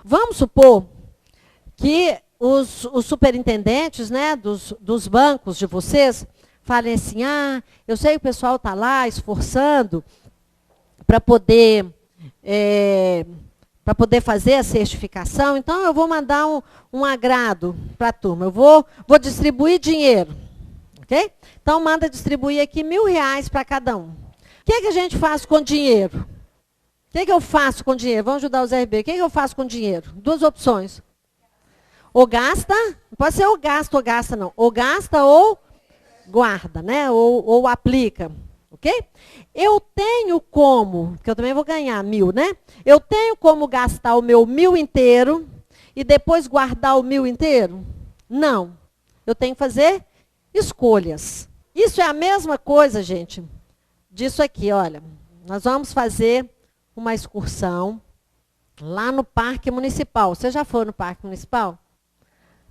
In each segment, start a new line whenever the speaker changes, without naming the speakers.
Vamos supor que os superintendentes, né, dos bancos de vocês falem assim, eu sei que o pessoal está lá esforçando para poder fazer a certificação, então eu vou mandar um agrado para a turma, eu vou distribuir dinheiro, ok? Então manda distribuir aqui R$1.000 para cada um. O que a gente faz com dinheiro? O que eu faço com dinheiro? Vamos ajudar os RB. O que eu faço com dinheiro? Duas opções. Ou gasta, não pode ser ou gasta não. Ou gasta ou guarda, né? Ou aplica, ok? Eu tenho como, porque eu também vou ganhar 1.000, né? Eu tenho como gastar o meu 1.000 inteiro e depois guardar o 1.000 inteiro? Não. Eu tenho que fazer escolhas. Isso é a mesma coisa, gente, disso aqui, olha. Nós vamos fazer uma excursão lá no Parque Municipal. Você já foi no Parque Municipal?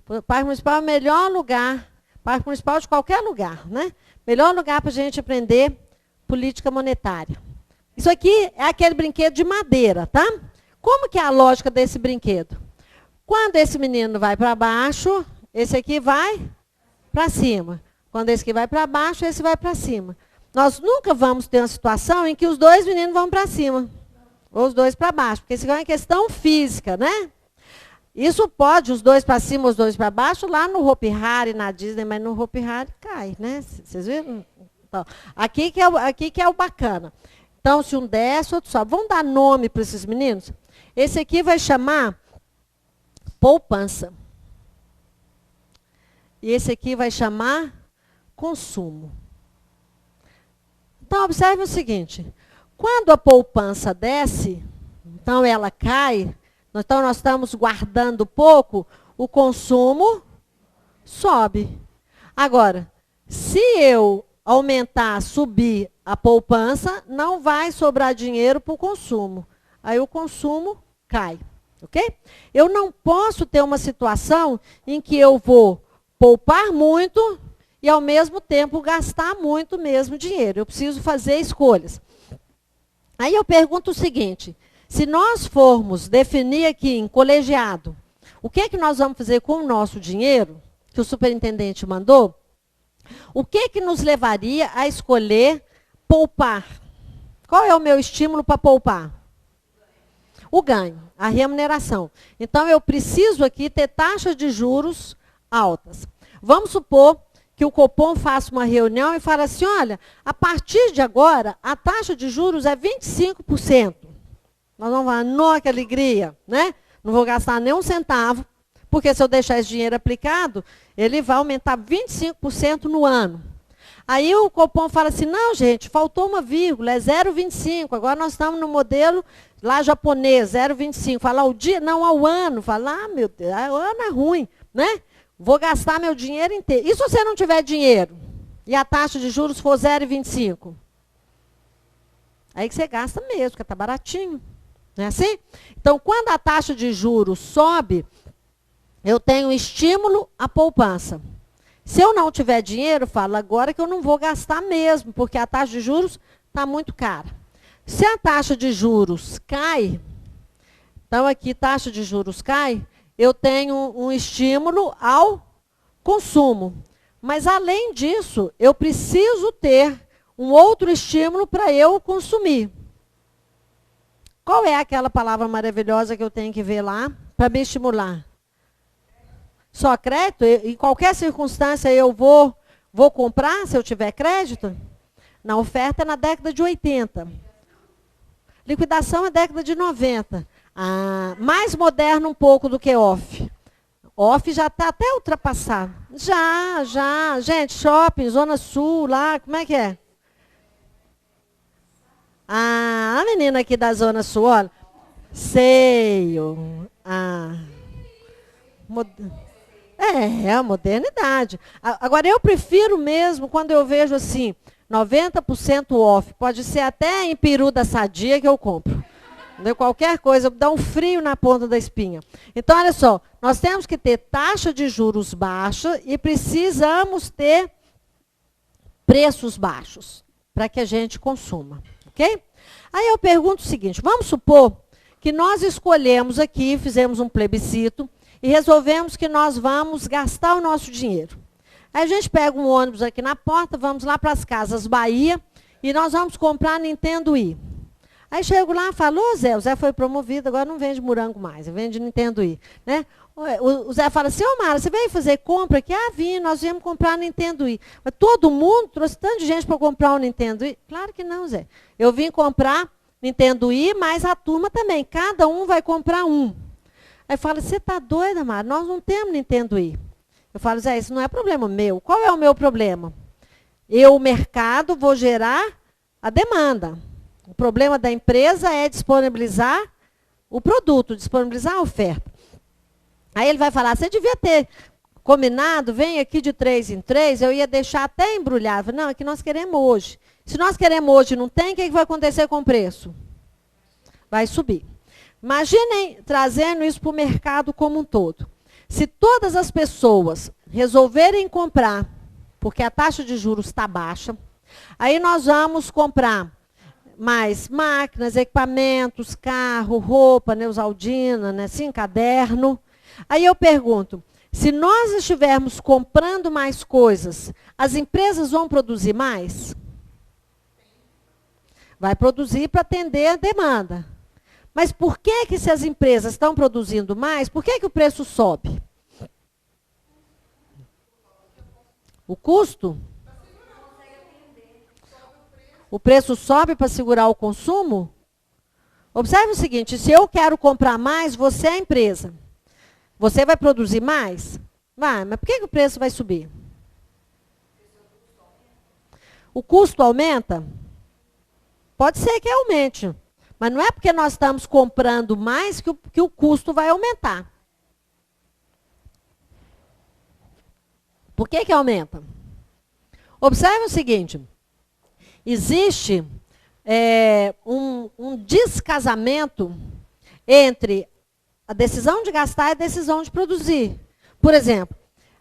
O Parque Municipal é o melhor lugar, Parque Municipal de qualquer lugar, né? Melhor lugar para a gente aprender política monetária. Isso aqui é aquele brinquedo de madeira, tá? Como que é a lógica desse brinquedo? Quando esse menino vai para baixo, esse aqui vai para cima. Quando esse aqui vai para baixo, esse vai para cima. Nós nunca vamos ter uma situação em que os dois meninos vão para cima. Ou os dois para baixo, porque isso é uma questão física, né? Isso pode, os dois para cima, os dois para baixo, lá no Hopi Hari, na Disney, mas no Hopi Hari cai, né? Vocês viram? Então, aqui que é o bacana. Então, se um desce, outro sobe. Vamos dar nome para esses meninos? Esse aqui vai chamar poupança. E esse aqui vai chamar consumo. Então, observe o seguinte. Quando a poupança desce, então ela cai, então nós estamos guardando pouco, o consumo sobe. Agora, se eu aumentar, subir a poupança, não vai sobrar dinheiro para o consumo. Aí o consumo cai, ok? Eu não posso ter uma situação em que eu vou poupar muito e ao mesmo tempo gastar muito mesmo dinheiro. Eu preciso fazer escolhas. Aí eu pergunto o seguinte, se nós formos definir aqui em colegiado, o que é que nós vamos fazer com o nosso dinheiro, que o superintendente mandou, o que é que nos levaria a escolher poupar? Qual é o meu estímulo para poupar? O ganho, a remuneração. Então eu preciso aqui ter taxas de juros altas. Vamos supor que o Copom faça uma reunião e fale assim, olha, a partir de agora, a taxa de juros é 25%. Nós vamos falar, nossa, que alegria, né? Não vou gastar nem um centavo, porque se eu deixar esse dinheiro aplicado, ele vai aumentar 25% no ano. Aí o Copom fala assim, não, gente, faltou uma vírgula, é 0,25. Agora nós estamos no modelo lá japonês, 0,25. Fala ao dia, não, ao ano. Fala, meu Deus, o ano é ruim, né? Vou gastar meu dinheiro inteiro. E se você não tiver dinheiro? E a taxa de juros for 0,25? Aí que você gasta mesmo, porque está baratinho. Não é assim? Então, quando a taxa de juros sobe, eu tenho estímulo à poupança. Se eu não tiver dinheiro, falo agora que eu não vou gastar mesmo, porque a taxa de juros está muito cara. Se a taxa de juros cai, então aqui taxa de juros cai, eu tenho um estímulo ao consumo. Mas, além disso, eu preciso ter um outro estímulo para eu consumir. Qual é aquela palavra maravilhosa que eu tenho que ver lá para me estimular? Só crédito? Em qualquer circunstância eu vou comprar se eu tiver crédito? Na oferta é na década de 80. Liquidação é década de 90. Mais moderno um pouco do que off. Off já está até ultrapassado. Já. Gente, shopping, Zona Sul, lá, como é que é? A menina aqui da Zona Sul, olha. Seio. É a modernidade. Agora, eu prefiro mesmo quando eu vejo assim, 90% off. Pode ser até em peru da Sadia que eu compro. Qualquer coisa, dá um frio na ponta da espinha. Então, olha só, nós temos que ter taxa de juros baixa e precisamos ter preços baixos para que a gente consuma, ok? Aí eu pergunto o seguinte, vamos supor que nós escolhemos aqui, fizemos um plebiscito, e resolvemos que nós vamos gastar o nosso dinheiro. Aí a gente pega um ônibus aqui na porta, vamos lá para as Casas Bahia, e nós vamos comprar Nintendo Wii. Aí chego lá e falo, ô Zé, o Zé foi promovido, agora não vende morango mais, vende Nintendo Wii. Né? O Zé fala assim, ô Mara, você veio fazer compra aqui? Ah, vim, nós viemos comprar Nintendo Wii. Mas todo mundo trouxe tanta gente para comprar um Nintendo Wii? Claro que não, Zé. Eu vim comprar Nintendo Wii, mas a turma também. Cada um vai comprar um. Aí fala, você está doida, Mara? Nós não temos Nintendo Wii. Eu falo, Zé, isso não é problema meu. Qual é o meu problema? Eu, o mercado, vou gerar a demanda. O problema da empresa é disponibilizar o produto, disponibilizar a oferta. Aí ele vai falar, você devia ter combinado, vem aqui de 3 em 3, eu ia deixar até embrulhado. Não, é que nós queremos hoje. Se nós queremos hoje e não tem, o que vai acontecer com o preço? Vai subir. Imaginem trazendo isso para o mercado como um todo. Se todas as pessoas resolverem comprar, porque a taxa de juros está baixa, aí nós vamos comprar mais máquinas, equipamentos, carro, roupa, Neusaldina, né, assim, caderno. Aí eu pergunto, se nós estivermos comprando mais coisas, as empresas vão produzir mais? Vai produzir para atender a demanda. Mas por que se as empresas estão produzindo mais, por que o preço sobe? O custo? O preço sobe para segurar o consumo? Observe o seguinte, se eu quero comprar mais, você é a empresa. Você vai produzir mais? Vai, mas por que o preço vai subir? O custo aumenta? Pode ser que aumente. Mas não é porque nós estamos comprando mais que o custo vai aumentar. Por que aumenta? Observe o seguinte. Existe um descasamento entre a decisão de gastar e a decisão de produzir. Por exemplo,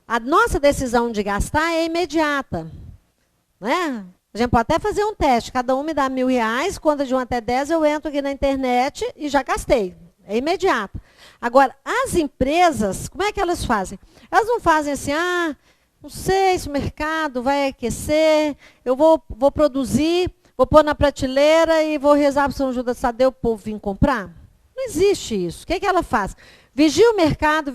a nossa decisão de gastar é imediata. Né? A gente pode até fazer um teste. Cada um me dá R$1.000, conta de 1 até 10, eu entro aqui na internet e já gastei. É imediato. Agora, as empresas, como é que elas fazem? Elas não fazem assim, não sei se o mercado vai aquecer, eu vou produzir, vou pôr na prateleira e vou rezar para São Judas Tadeu, o povo vir comprar. Não existe isso. O que ela faz? Vigia o mercado,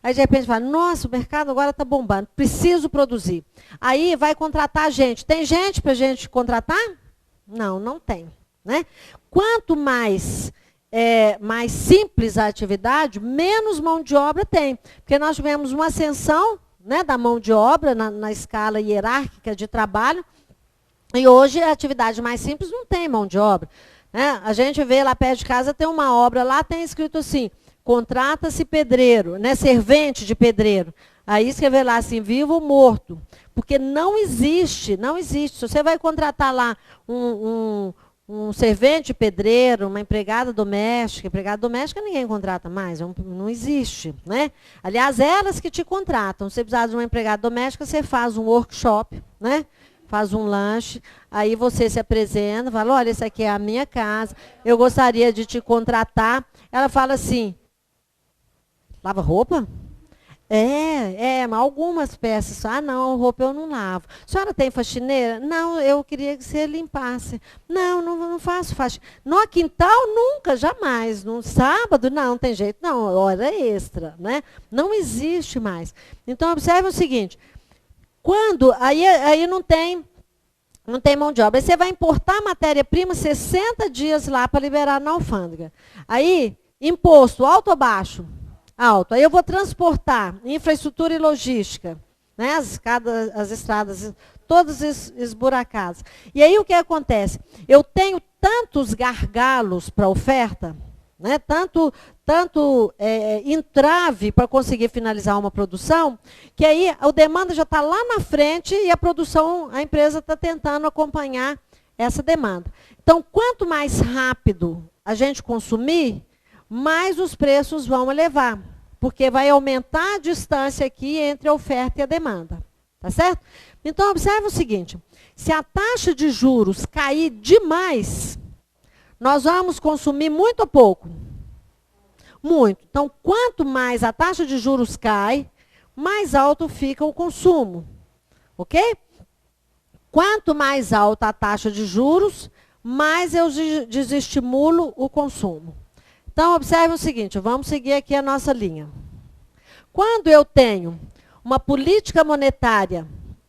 aí de repente fala, nossa, o mercado agora está bombando, preciso produzir. Aí vai contratar gente. Tem gente para a gente contratar? Não, não tem. Né? Quanto mais simples a atividade, menos mão de obra tem. Porque nós tivemos uma ascensão, né, da mão de obra na escala hierárquica de trabalho, e hoje a atividade mais simples não tem mão de obra. Né? A gente vê lá perto de casa, tem uma obra lá, tem escrito assim, contrata-se pedreiro, né, servente de pedreiro. Aí escrever lá assim, vivo ou morto. Porque não existe. Se você vai contratar lá um servente pedreiro, uma empregada doméstica ninguém contrata mais, não existe. Né? Aliás, elas que te contratam. Se você precisar de uma empregada doméstica, você faz um workshop, né? Faz um lanche, aí você se apresenta, fala, olha, essa aqui é a minha casa, eu gostaria de te contratar. Ela fala assim, lava roupa? Mas algumas peças. Não, roupa eu não lavo. A senhora tem faxineira? Não, eu queria que você limpasse. Não faço faxina. No quintal, nunca, jamais. No sábado, não tem jeito. Não, hora extra. Né? Não existe mais. Então, observe o seguinte. Aí não tem mão de obra. Aí você vai importar matéria-prima 60 dias lá para liberar na alfândega. Aí, imposto, alto ou baixo? Alto. Aí eu vou transportar, infraestrutura e logística, né? As estradas, todas esburacadas. E aí o que acontece? Eu tenho tantos gargalos para oferta, né? Tanto entrave para conseguir finalizar uma produção, que aí a demanda já está lá na frente e a empresa está tentando acompanhar essa demanda. Então, quanto mais rápido a gente consumir, mais os preços vão elevar, porque vai aumentar a distância aqui entre a oferta e a demanda. Tá certo? Então, observe o seguinte, se a taxa de juros cair demais, nós vamos consumir muito ou pouco? Muito. Então, quanto mais a taxa de juros cai, mais alto fica o consumo. Ok? Quanto mais alta a taxa de juros, mais eu desestimulo o consumo. Então, observe o seguinte, vamos seguir aqui a nossa linha. Quando eu tenho uma política monetária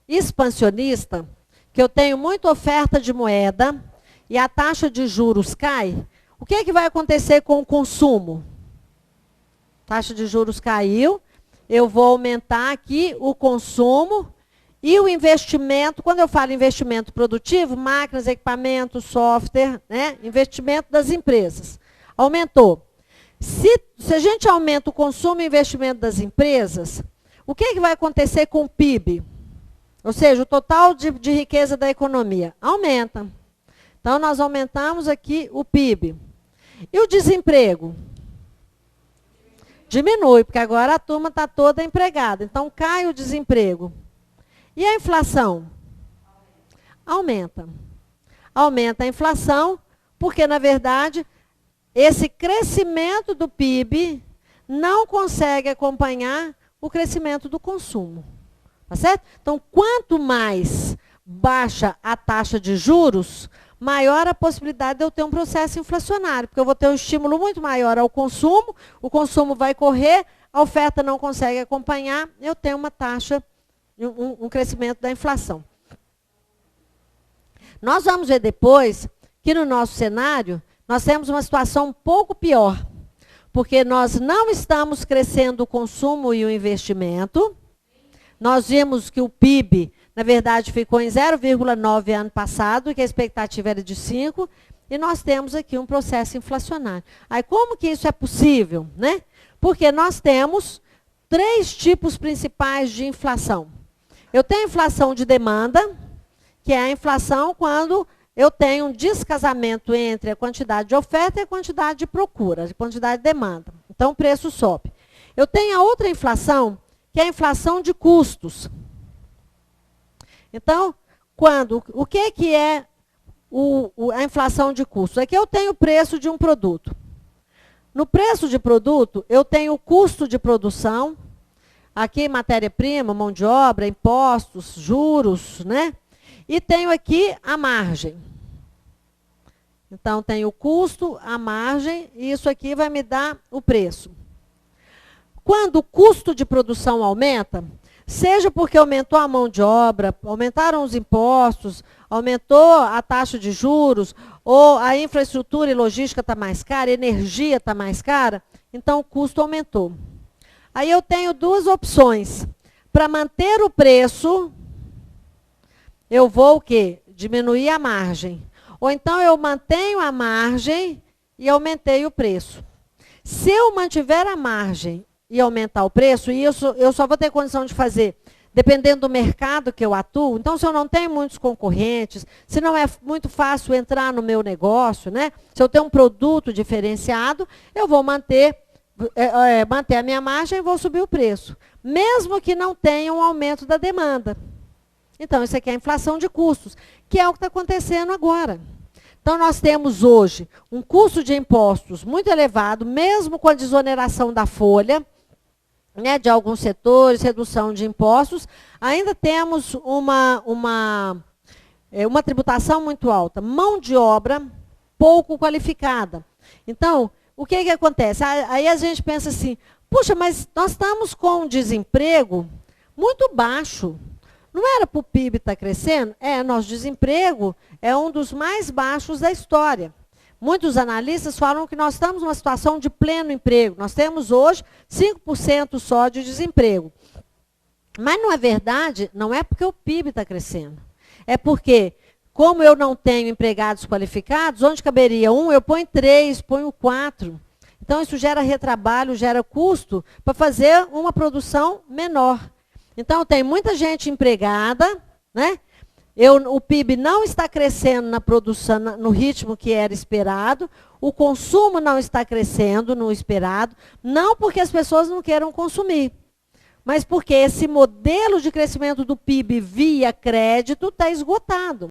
expansionista, que eu tenho muita oferta de moeda e a taxa de juros cai, o que é que vai acontecer com o consumo? Taxa de juros caiu, eu vou aumentar aqui o consumo e o investimento. Quando eu falo investimento produtivo, máquinas, equipamentos, software, né? Investimento das empresas. Aumentou. Se a gente aumenta o consumo e investimento das empresas, o que é que vai acontecer com o PIB? Ou seja, o total de riqueza da economia aumenta. Então, nós aumentamos aqui o PIB. E o desemprego? Diminui, porque agora a turma está toda empregada. Então, cai o desemprego. E a inflação? Aumenta. Aumenta a inflação, porque, na verdade, esse crescimento do PIB não consegue acompanhar o crescimento do consumo. Tá certo? Então, quanto mais baixa a taxa de juros, maior a possibilidade de eu ter um processo inflacionário, porque eu vou ter um estímulo muito maior ao consumo, o consumo vai correr, a oferta não consegue acompanhar, eu tenho uma taxa, um crescimento da inflação. Nós vamos ver depois que no nosso cenário, nós temos uma situação um pouco pior, porque nós não estamos crescendo o consumo e o investimento. Nós vimos que o PIB, na verdade, ficou em 0,9 ano passado, e que a expectativa era de 5, e nós temos aqui um processo inflacionário. Aí, como que isso é possível, né? Porque nós temos 3 tipos principais de inflação. Eu tenho inflação de demanda, que é a inflação quando eu tenho um descasamento entre a quantidade de oferta e a quantidade de procura, a quantidade de demanda. Então, o preço sobe. Eu tenho a outra inflação, que é a inflação de custos. Então, o que é a inflação de custos? É que eu tenho o preço de um produto. No preço de produto, eu tenho o custo de produção, aqui matéria-prima, mão de obra, impostos, juros, né? E tenho aqui a margem. Então, tenho o custo, a margem, e isso aqui vai me dar o preço. Quando o custo de produção aumenta, seja porque aumentou a mão de obra, aumentaram os impostos, aumentou a taxa de juros, ou a infraestrutura e logística está mais cara, a energia está mais cara, então o custo aumentou. Aí eu tenho 2 opções. Para manter o preço, eu vou o quê? Diminuir a margem. Ou então eu mantenho a margem e aumentei o preço. Se eu mantiver a margem e aumentar o preço, e isso eu só vou ter condição de fazer dependendo do mercado que eu atuo. Então, se eu não tenho muitos concorrentes, se não é muito fácil entrar no meu negócio, né? Se eu tenho um produto diferenciado, eu vou manter a minha margem e vou subir o preço, mesmo que não tenha um aumento da demanda. Então, isso aqui é a inflação de custos, que é o que está acontecendo agora. Então, nós temos hoje um custo de impostos muito elevado, mesmo com a desoneração da folha, né, de alguns setores, redução de impostos, ainda temos uma tributação muito alta. Mão de obra pouco qualificada. Então, o que acontece? Aí a gente pensa assim, puxa, mas nós estamos com um desemprego muito baixo. Não era para o PIB estar crescendo? Nosso desemprego é um dos mais baixos da história. Muitos analistas falam que nós estamos numa situação de pleno emprego. Nós temos hoje 5% só de desemprego. Mas não é verdade, não é porque o PIB está crescendo. É porque, como eu não tenho empregados qualificados, onde caberia 1, eu ponho 3, ponho 4. Então, isso gera retrabalho, gera custo para fazer uma produção menor. Então, tem muita gente empregada, né? O PIB não está crescendo na produção, no ritmo que era esperado, o consumo não está crescendo no esperado, não porque as pessoas não queiram consumir, mas porque esse modelo de crescimento do PIB via crédito está esgotado.